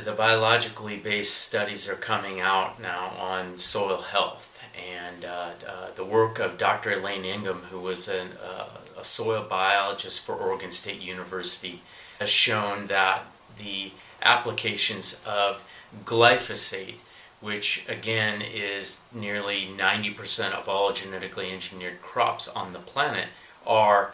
the biologically based studies are coming out now on soil health, and the work of Dr. Elaine Ingham, who was a soil biologist for Oregon State University, has shown that the applications of glyphosate, which again is nearly 90% of all genetically engineered crops on the planet, are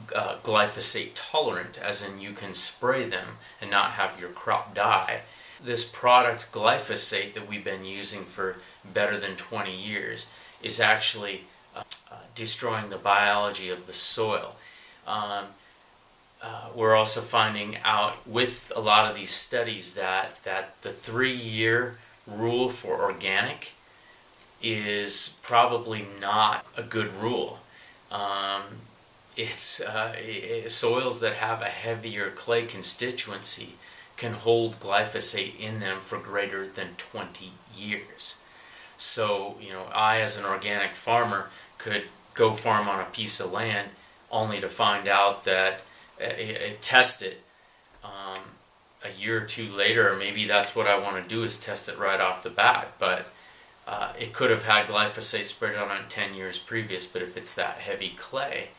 glyphosate tolerant, as in you can spray them and not have your crop die. This product glyphosate that we've been using for better than 20 years is actually destroying the biology of the soil. We're also finding out with a lot of these studies that the 3-year rule for organic is probably not a good rule. Soils that have a heavier clay constituency can hold glyphosate in them for greater than 20 years. So, I as an organic farmer could go farm on a piece of land only to find out that test it a year or two later, or maybe that's what I want to do, is test it right off the bat. But it could have had glyphosate sprayed on it 10 years previous, but if it's that heavy clay,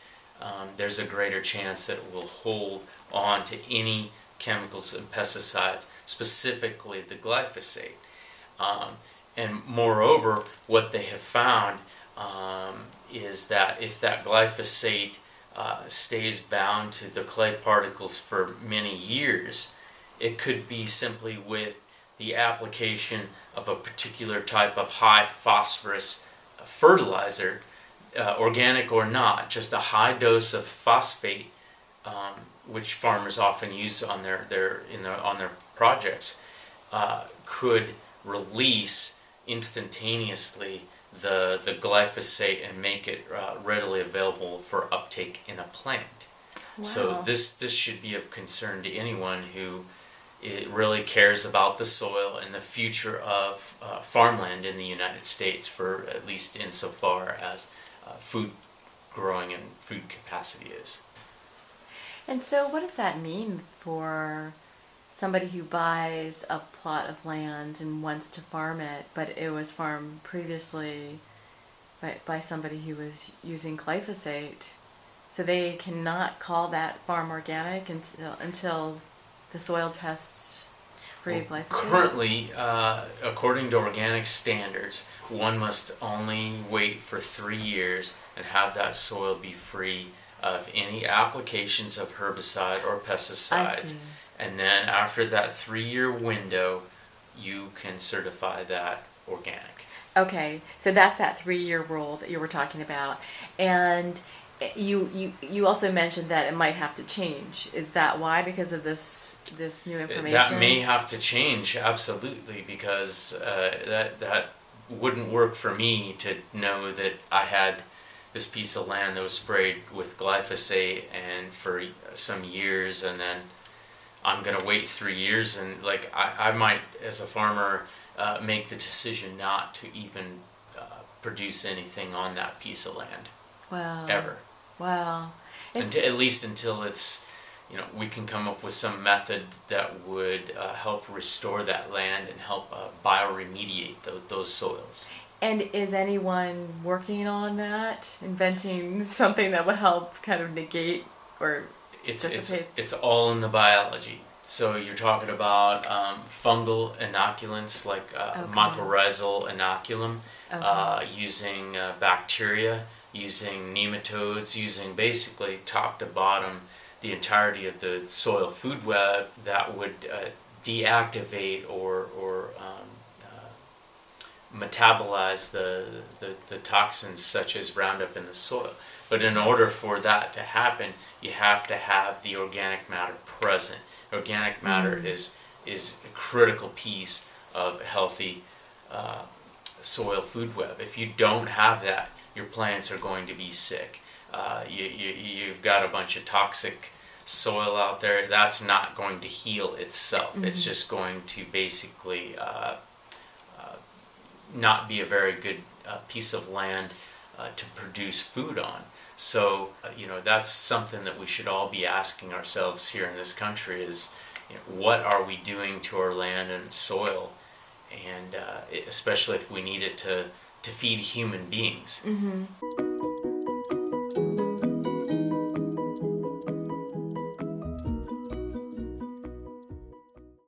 there's a greater chance that it will hold on to any chemicals and pesticides, specifically the glyphosate. And moreover, what they have found is that if that glyphosate stays bound to the clay particles for many years, it could be simply with the application of a particular type of high phosphorus fertilizer, organic or not, just a high dose of phosphate, which farmers often use on their projects, could release instantaneously the glyphosate and make it readily available for uptake in a plant. Wow. So this should be of concern to anyone who really cares about the soil and the future of farmland in the United States, for at least insofar as food growing and food capacity is. And so what does that mean for somebody who buys a plot of land and wants to farm it, but it was farmed previously by somebody who was using glyphosate, so they cannot call that farm organic until the soil tests free of glyphosate? Currently, according to organic standards, one must only wait for 3 years and have that soil be free of any applications of herbicide or pesticides. And then after that 3-year window, you can certify that organic. Okay, so that's that 3-year rule that you were talking about. And you also mentioned that it might have to change. Is that why? Because of this new information? That may have to change, absolutely, because that wouldn't work for me to know that I had this piece of land that was sprayed with glyphosate and for some years, and then I'm going to wait 3 years, and I might, as a farmer, make the decision not to even produce anything on that piece of land. Wow. Ever. Wow. At least until it's, we can come up with some method that would help restore that land and help bioremediate those soils. And is anyone working on that, inventing something that would help kind of negate or dissipate? It's all in the biology. So you're talking about fungal inoculants like mycorrhizal inoculum, using bacteria, using nematodes, using basically top to bottom the entirety of the soil food web that would deactivate or metabolize the toxins such as Roundup in the soil. But in order for that to happen, you have to have the organic matter present. Organic matter is a critical piece of a healthy soil food web. If you don't have that, your plants are going to be sick. You've got a bunch of toxic soil out there. That's not going to heal itself. Mm-hmm. It's just going to basically not be a very good piece of land to produce food on. So, that's something that we should all be asking ourselves here in this country is, what are we doing to our land and soil, and especially if we need it to feed human beings. Mm-hmm.